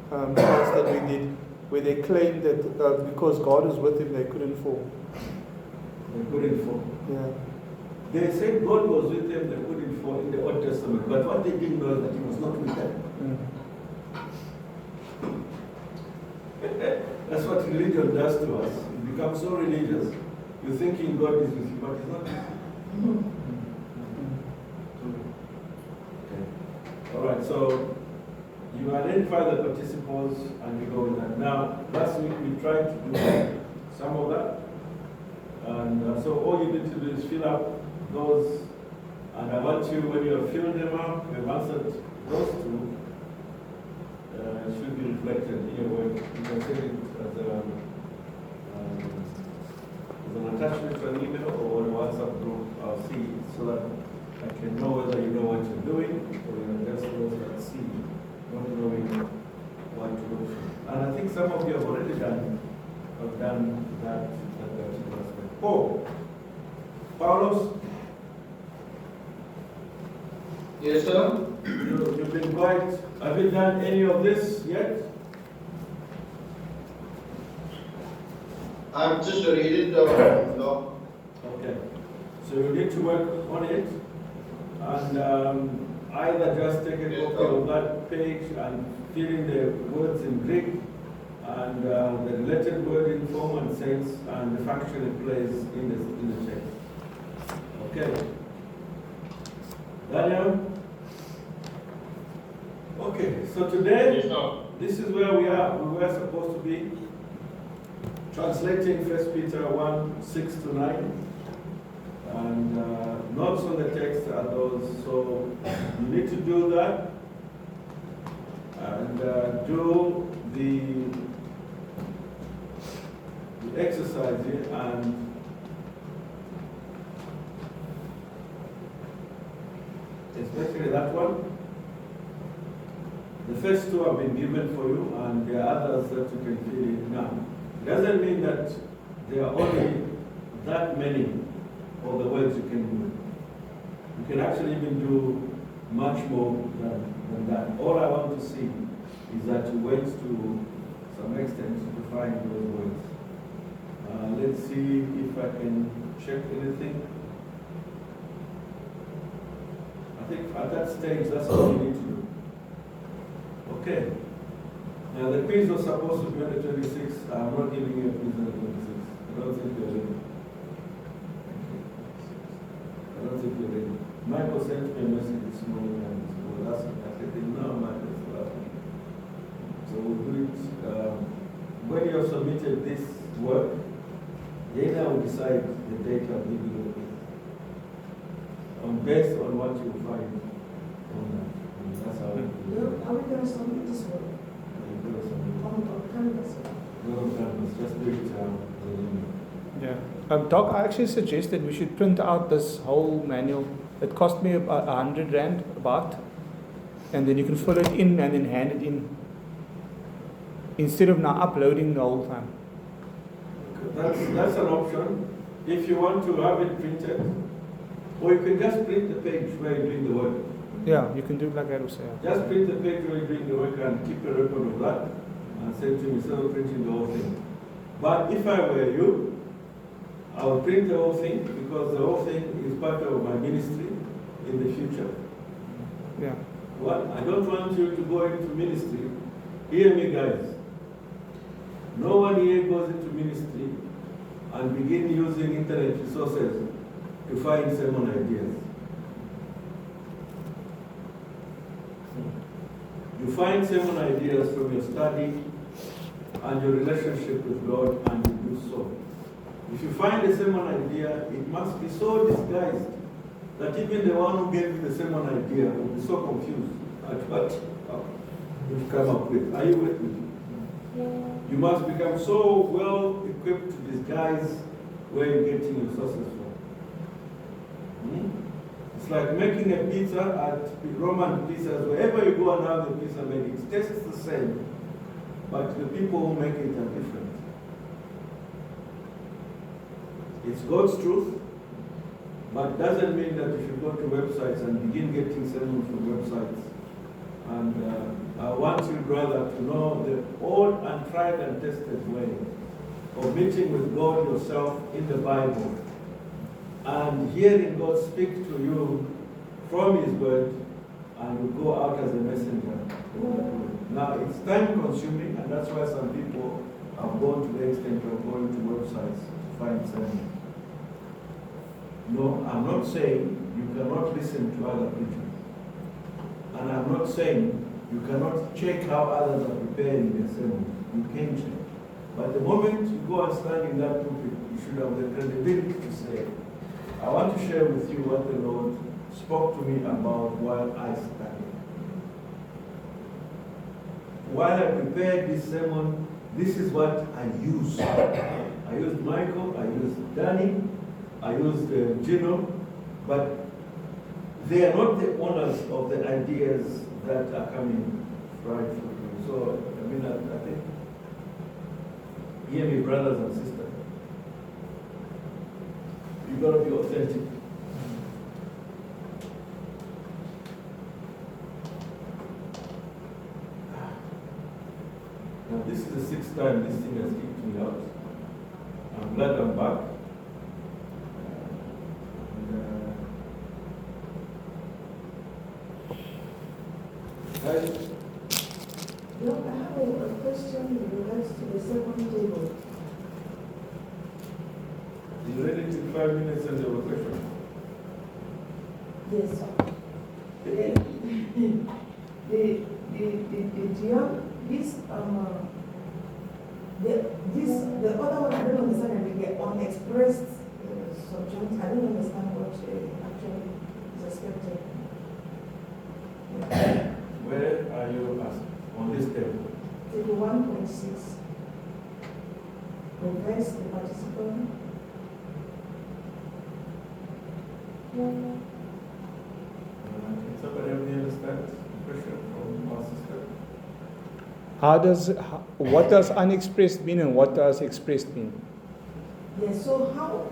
Speaker 2: class that we did, where they claimed that because God was with him, they couldn't fall.
Speaker 1: They couldn't fall.
Speaker 2: Yeah.
Speaker 1: They said God was with them, they couldn't fall in the Old Testament. But what they didn't know is that he was not with them. That's what religion does to us. You become so religious, you're thinking God is with you, but he's not with you. Okay. All right, so you identify the participles and you go with that. Now, last week we tried to do some of that. And so all you need to do is fill up those, and I want you, when you have filled them up, you've answered those two, it should be reflected in your work. You can send it as an attachment to an email or a WhatsApp group. I'll see it so that I can know whether you know what you're doing or you're just those that see, not knowing what to do. And I think some of you have already done that particular aspect. Oh, Paulos,
Speaker 3: Yes, sir.
Speaker 1: you've been quite, have you done any of this yet?
Speaker 3: I'm just reading the law.
Speaker 1: Okay, so you need to work on it, and either just take a
Speaker 3: Yes,
Speaker 1: copy
Speaker 3: sir.
Speaker 1: of that page and fill in the words in Greek, and the related word in form and sense, and the function it plays in the text. Okay. Daniel? Okay, so today,
Speaker 5: Yes, sir.
Speaker 1: this is where we are. We were supposed to be translating 1 Peter 1, 6 to 9. And notes on the text are those. So you need to do that. And do the exercise here, and especially that one. The first two have been given for you, and there are others that you can fill in now. It doesn't mean that there are only that many of the words you can do. You can actually even do much more than that. All I want to see is that you went to some extent to find those words. Let's see if I can check anything. I think at that stage, that's all you need to do. Okay. Now the quiz was supposed to be on the 26th. I'm not giving you a quiz on the 26th. I don't think you're ready. I don't think you're ready. Michael sent me a message this morning and was asking. I said, no, Michael, it's not happening. So we'll do it. When you have submitted this work, then I will decide the date I'll give you the quiz. Based on what you find on that. And that's how we do it.
Speaker 8: Are we going to submit this one? On Canvas?
Speaker 1: No, just do it.
Speaker 2: Yeah. Doc, I actually suggested we should print out this whole manual. It cost me about 100 Rand, about. And then you can fill it in and then hand it in. Instead of now uploading the whole time.
Speaker 1: That's an option. If you want to have it printed, or you can just print the page where you're doing the work.
Speaker 2: Yeah, you can do it like I was saying.
Speaker 1: Just print the page where you're doing the work and keep a record of that and send to me instead of printing the whole thing. But if I were you, I would print the whole thing because the whole thing is part of my ministry in the future.
Speaker 2: Yeah.
Speaker 1: Well, I don't want you to go into ministry. Hear me, guys. No one here goes into ministry and begin using internet resources to find sermon ideas. You find sermon ideas from your study and your relationship with God, and you do so. If you find a sermon idea, it must be so disguised that even the one who gave you the sermon idea will be so confused at what you've come up with. Are you with me? You must become so well equipped to disguise where you're getting your sources from. It's like making a pizza at Roman pizzas. Wherever you go and have the pizza made, it tastes the same, but the people who make it are different. It's God's truth, but it doesn't mean that you should go to websites and begin getting sermons from websites. And I want you, brother, to know the old and tried and tested way of meeting with God yourself in the Bible and hearing God speak to you from His Word, and you go out as a messenger. Now, it's time consuming, and that's why some people have gone to the extent of going to websites to find sermons. No, I'm not saying you cannot listen to other preachers. And I'm not saying you cannot check how others are preparing their sermons. You can check. But the moment you go and stand in that pulpit, you should have the credibility to say, I want to share with you what the Lord spoke to me about while I studied. While I prepared this sermon, this is what I used. I used Michael, I used Danny, I used Gino, but they are not the owners of the ideas that are coming right from you. So, I mean, I think, hear me, brothers and sisters, you've got to be authentic. Now, this is the sixth time this thing has kicked me out. I'm glad I'm back. Guys,
Speaker 8: No, I have a question in regards to the second table.
Speaker 1: you ready to 5 minutes and have a question?
Speaker 8: Yes, sir. The other one, I don't understand, the unexpressed subject, I don't understand what actually is expected.
Speaker 1: Where are you asked? On this table?
Speaker 8: Table 1.6. Reverse the participant.
Speaker 1: Can somebody help me understand the question from our sister?
Speaker 2: What does unexpressed mean and what does expressed mean?
Speaker 8: Yes, so how?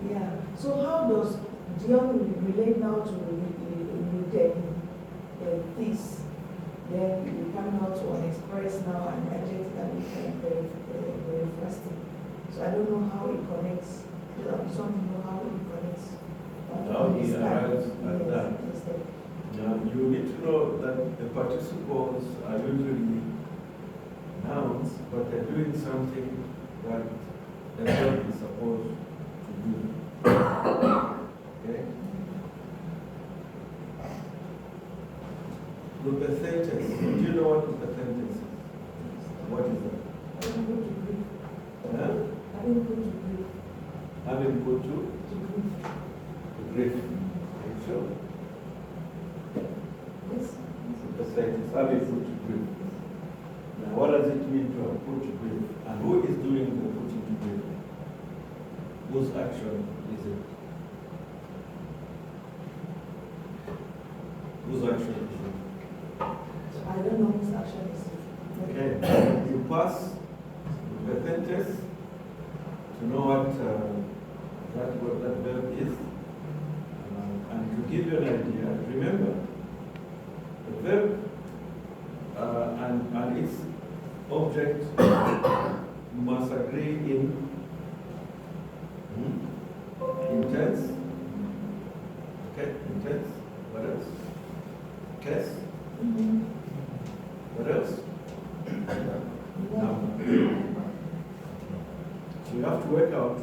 Speaker 8: Yeah, so how does Dion relate now to this? Then we come out to unexpressed now and adjective and very fasting. So I don't know how it connects. Some know how it connects.
Speaker 1: Now he arrives at
Speaker 8: Yes,
Speaker 1: that.
Speaker 8: yes,
Speaker 1: Now you need to know that the participles are usually nouns, but they're doing something that the verb is supposed to do. Okay? Lupethentis. Do you know what lupethentis is? What is that?
Speaker 8: I didn't go to Greek.
Speaker 1: Huh?
Speaker 8: I didn't go to Greek.
Speaker 1: Having put to
Speaker 8: To Greek.
Speaker 1: grief. Are you sure?
Speaker 8: Yes.
Speaker 1: Lupethentis. Having put to grief. Now what does it mean to have put to grief? And who is doing the putting to grief? Whose action is it? Whose action is it?
Speaker 8: So I don't know whose action is it.
Speaker 1: Okay, you pass the sentence to know what that verb is, and to give you an idea, remember, the verb and its object must agree in tense. Okay, in tense. What else? Case.
Speaker 8: Mm-hmm.
Speaker 1: What else? Number. So you have to work out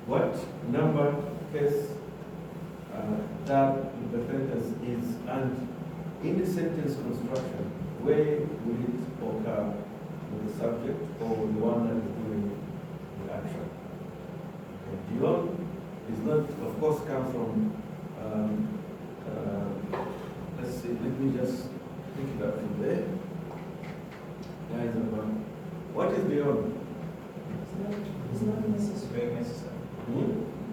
Speaker 1: what number, case, that the sentence is, and in the sentence construction, where will it occur with the subject or with the one that is doing the action? Okay. Dion is not, of course, come from, let's see, let me just pick it up from there. Guys, what is beyond?
Speaker 8: It's not necessary.
Speaker 4: Very necessary.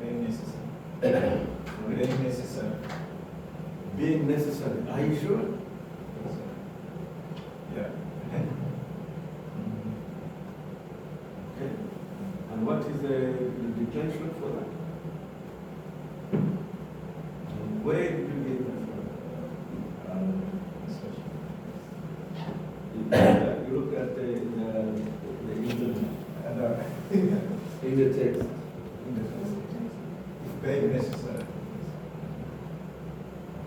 Speaker 4: Very necessary.
Speaker 1: Sorry?
Speaker 4: Very necessary.
Speaker 1: Being necessary. Are you sure?
Speaker 4: Yeah.
Speaker 1: Okay. And what is the declension for that? Where did you get that from? You look at the in the text.
Speaker 4: Very necessary.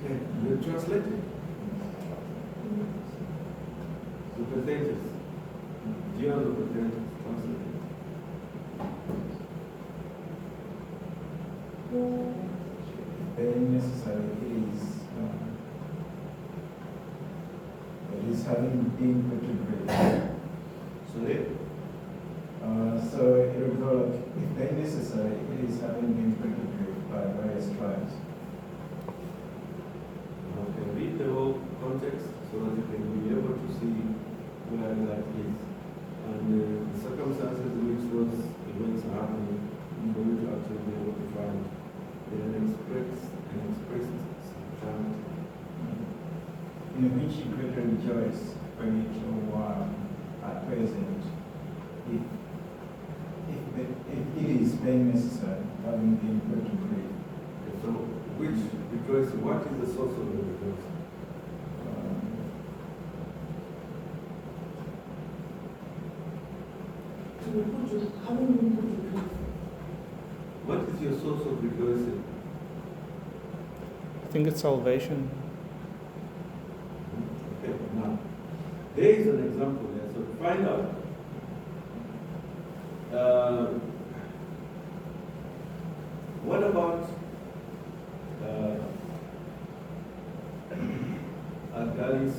Speaker 1: Okay, you translate it. Representatives. Dear representatives, translate it.
Speaker 4: Very necessary. It is is having been put to grave.
Speaker 1: Sorry?
Speaker 4: So it would go like, if they necessary, it is having been put to grave by various tribes.
Speaker 1: Okay, read the whole context so that you can be able to see where that is. And the circumstances in which those events are happening, you will actually be able to find an expressed chant.
Speaker 4: In which you greatly rejoice when you are at present, if it is being necessary, having been put to grave.
Speaker 1: So, which rejoicing? What is the source of the rejoicing? What is your source of rejoicing?
Speaker 2: I think it's salvation.
Speaker 1: Okay, now, there is an example there, so find out. What about Al-Ghali's,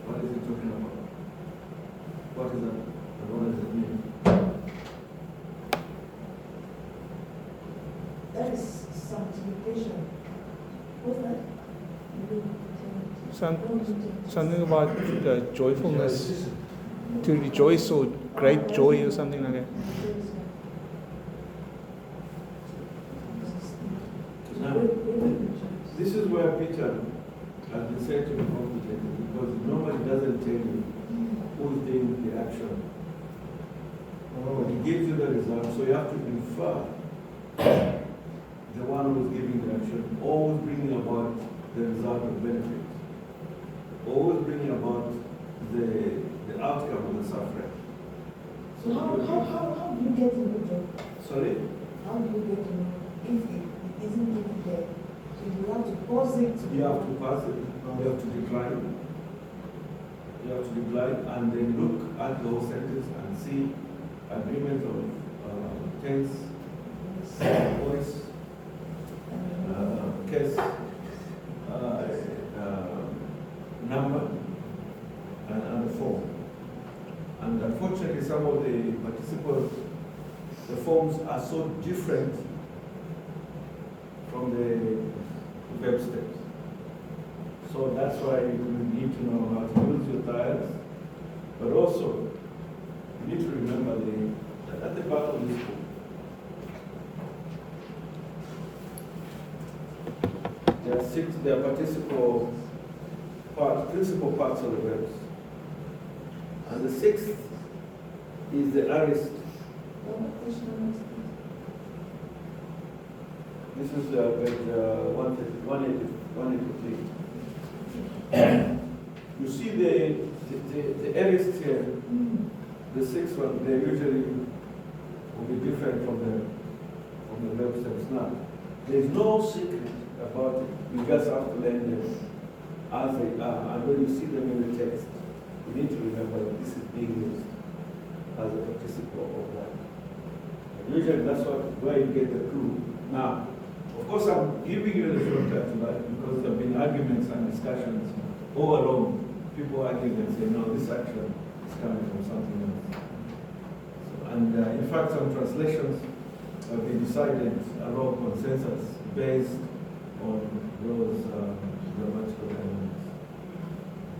Speaker 1: what is he talking about? What is that? And what does it mean?
Speaker 8: That is sanctification. What's that?
Speaker 2: Something about joyfulness, to rejoice or great joy or something like that.
Speaker 1: Now, this is where Peter has been said to be complicated because nobody doesn't tell you who's doing the action. But he gives you the result, so you have to infer the one who's giving the action, always bringing about the result of benefit, always bringing about the outcome of the suffering.
Speaker 8: So how do you get to know?
Speaker 1: Sorry?
Speaker 8: How do you get to know if it isn't really there? So you have to pause it.
Speaker 1: You have to pass it, you have to decline. You have to decline and then look at the whole sentence and see agreement of tense, voice, case, number, and the form. And unfortunately, some of the participants, the forms are so different from the verb steps. So that's why you need to know how to use your dials, but also you need to remember that at the back of this book, there are principal parts of the verbs. And the sixth is the aorist. This is page 183. You see the aorist here, the sixth one, they usually will be different from the verb stems. Now, there is no secret about it. You just have to learn them as they are. And when you see them in the text, you need to remember that this is being used as a participle of that. And usually that's where you get the clue. Now, of course, I'm giving you the shortcut to that because there have been arguments and discussions all along. People arguing and saying, no, this action is coming from something else. So, and in fact, some translations have been decided along consensus based on those grammatical elements.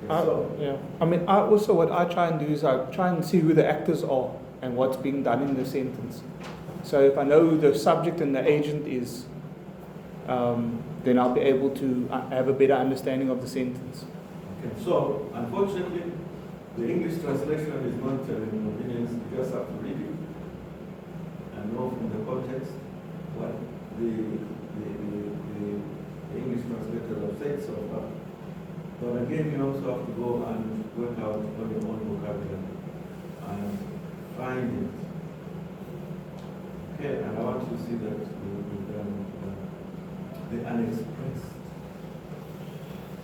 Speaker 1: Okay, so,
Speaker 2: Yeah. I mean, what I try and do is I try and see who the actors are and what's being done in the sentence. So if I know who the subject and the agent is, then I'll be able to have a better understanding of the sentence.
Speaker 1: okay. So, unfortunately, the English translation is not an convenience. You just have to read it and know from the context what the English translators have said so far. But again, you also have to go and work out on your own vocabulary and find it. Okay, and I want you to see that we've done the unexpressed.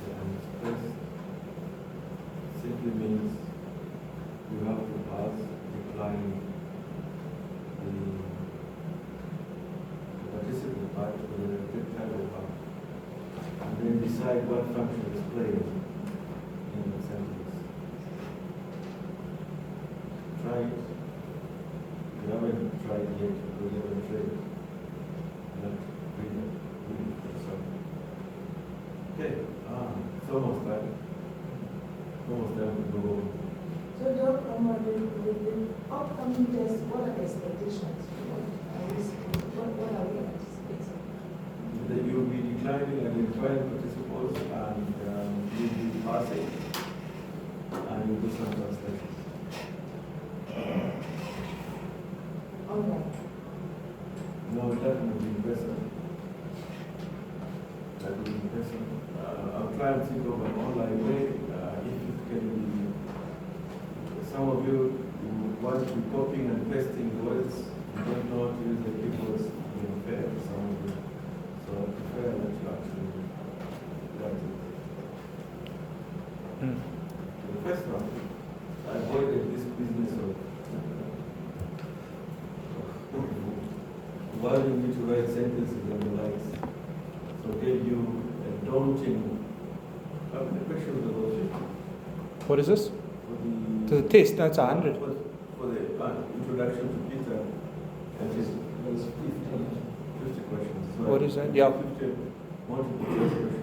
Speaker 1: The unexpressed simply means you have to pass, decline the participle part or the objective part, and then decide what function is played in the sentence. almost time. Almost time to go home.
Speaker 8: So the upcoming test, what are the expectations? What are we anticipating?
Speaker 1: That you will be declining identifying participants and you will be passing and you will do some translations.
Speaker 8: All right.
Speaker 1: No, that will be in person. That will be in person. I'm trying to think of an online way. If it can be, some of you want to be copying and pasting words, you don't know how to use the keyboards, you know, fair, some of you. So I prefer that you actually write it. The first one, I avoided this business of wanting me to write sentences and the likes. So gave you a daunting, the question was about 50.
Speaker 2: What is this?
Speaker 1: For
Speaker 2: To the test, no, it's 100.
Speaker 1: For the introduction to Peter, and his
Speaker 4: There's
Speaker 1: 50 questions. So
Speaker 2: What is that? Yeah.
Speaker 1: 50 multiple choice questions.